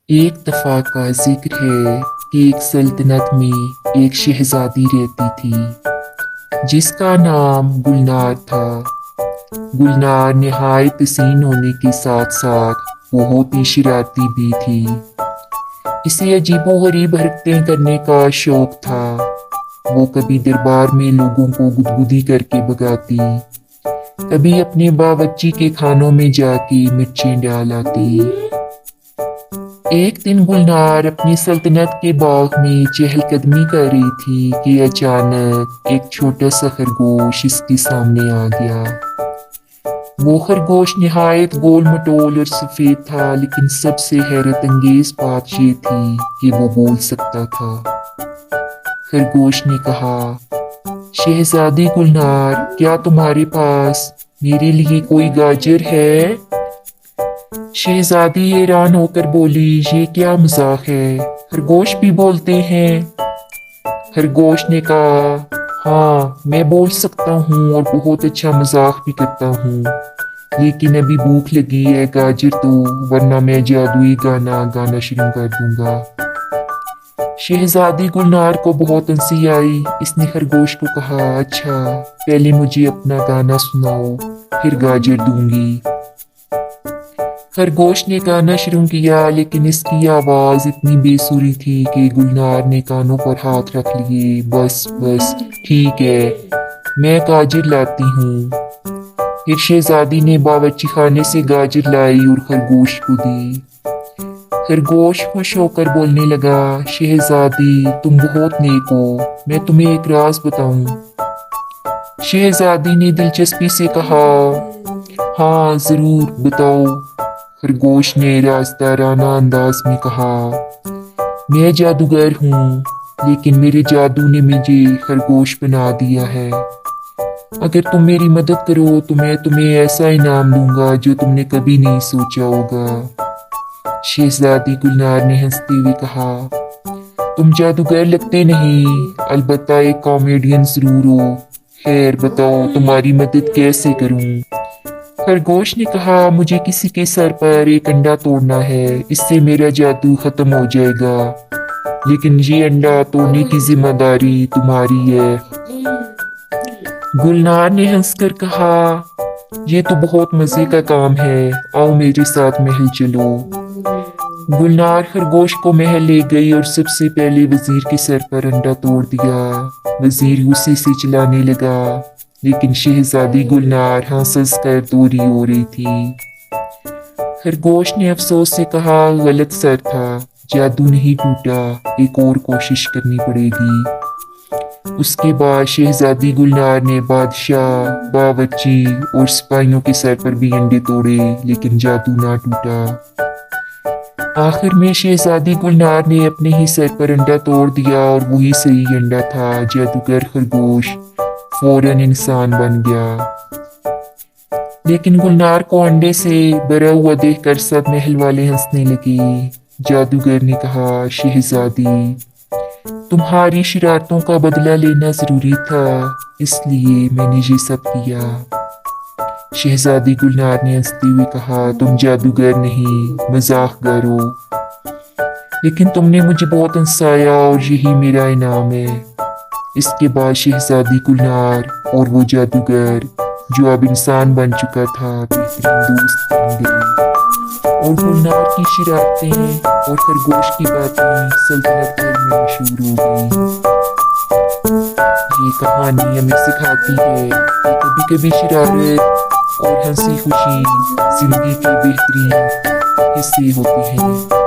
ایک دفعہ کا ذکر ہے کہ ایک سلطنت میں ایک شہزادی رہتی تھی جس کا نام گلنار تھا۔ گلنار نہایت حسین ہونے کے ساتھ ساتھ بہت ہی شرارتی بھی تھی۔ اسے عجیب و غریب حرکتیں کرنے کا شوق تھا۔ وہ کبھی دربار میں لوگوں کو گدگدی کر کے بگاتی، کبھی اپنے باورچی کے کھانوں میں جا کے مرچیں ڈال آتی۔ ایک دن گلنار اپنی سلطنت کے باغ میں چہل قدمی کر رہی تھی کہ اچانک ایک چھوٹا سا خرگوش اس کے سامنے آ گیا۔ وہ خرگوش نہایت گول مٹول اور سفید تھا، لیکن سب سے حیرت انگیز بات یہ تھی کہ وہ بول سکتا تھا۔ خرگوش نے کہا، شہزادی گلنار، کیا تمہارے پاس میرے لیے کوئی گاجر ہے؟ شہزادی حیران ہو کر بولی، یہ کیا مذاق ہے؟ خرگوش بھی بولتے ہیں؟ خرگوش نے کہا، ہاں میں بول سکتا ہوں اور بہت اچھا مذاق بھی کرتا ہوں، لیکن ابھی بھوک لگی ہے، گاجر دو ورنہ میں جادوئی گانا گانا شروع کر دوں گا۔ شہزادی گلنار کو بہت ہنسی آئی۔ اس نے خرگوش کو کہا، اچھا پہلے مجھے اپنا گانا سناؤ، پھر گاجر دوں گی۔ خرگوش نے گانا شروع کیا، لیکن اس کی آواز اتنی بے سری تھی کہ گلنار نے کانوں پر ہاتھ رکھ لیے۔ بس ٹھیک ہے، میں گاجر لاتی ہوں۔ پھر شہزادی نے باورچی خانے سے گاجر لائی اور خرگوش کو دی۔ خرگوش خوش ہو کر بولنے لگا، شہزادی تم بہت نیک ہو، میں تمہیں ایک راز بتاؤں؟ شہزادی نے دلچسپی سے کہا، ہاں ضرور بتاؤ۔ خرگوش نے رازدارانہ انداز میں کہا، میں جادوگر ہوں، لیکن میرے جادو نے مجھے خرگوش بنا دیا ہے۔ اگر تم میری مدد کرو تو میں تمہیں ایسا انعام دوں گا جو تم نے کبھی نہیں سوچا ہوگا۔ شہزادی گلنار نے ہنستے ہوئے کہا، تم جادوگر لگتے نہیں، البتہ ایک کامیڈین ضرور ہو۔ خیر بتاؤ تمہاری مدد کیسے کروں؟ خرگوش نے کہا، مجھے کسی کے سر پر ایک انڈا توڑنا ہے، اس سے میرا جادو ختم ہو جائے گا، لیکن یہ انڈا توڑنے کی ذمہ داری تمہاری ہے۔ گلنار نے ہنس کر کہا، یہ تو بہت مزے کا کام ہے، آؤ میرے ساتھ محل چلو۔ گلنار خرگوش کو محل لے گئی اور سب سے پہلے وزیر کے سر پر انڈا توڑ دیا۔ وزیر غصے سے چلانے لگا، لیکن شہزادی گلنار ہنس ہنس کر دوری ہو رہی تھی۔ خرگوش نے افسوس سے کہا، غلط سر تھا، جادو نہیں ٹوٹا، ایک اور کوشش کرنی پڑے گی۔ اس کے بعد شہزادی گلنار نے بادشاہ، باورچی اور سپاہیوں کے سر پر بھی انڈے توڑے، لیکن جادو نہ ٹوٹا۔ آخر میں شہزادی گلنار نے اپنے ہی سر پر انڈا توڑ دیا اور وہی صحیح انڈا تھا۔ جادوگر خرگوش فوراً انسان بن گیا، لیکن گلنار کو انڈے سے بھرا ہوا دیکھ کر سب محل والے ہنسنے لگے۔ جادوگر نے کہا، شہزادی تمہاری شرارتوں کا بدلہ لینا ضروری تھا، اس لیے میں نے یہ سب کیا۔ شہزادی گلنار نے ہنستے ہوئے کہا، تم جادوگر نہیں مزاح گر ہو، لیکن تم نے مجھے بہت ہنسایا اور یہی میرا انعام ہے۔ اس کے بعد شہزادی گلنار اور وہ جادوگر جو اب انسان بن چکا تھا بہترین دوست بن گئے، اور گلنار کی شرارتیں اور خرگوش کی باتیں سلطنت بھر میں مشہور ہو گئیں۔ یہ کہانی ہمیں سکھاتی ہے کہ کبھی کبھی شرارت اور ہنسی خوشی زندگی کے بہترین حصے ہوتے ہیں۔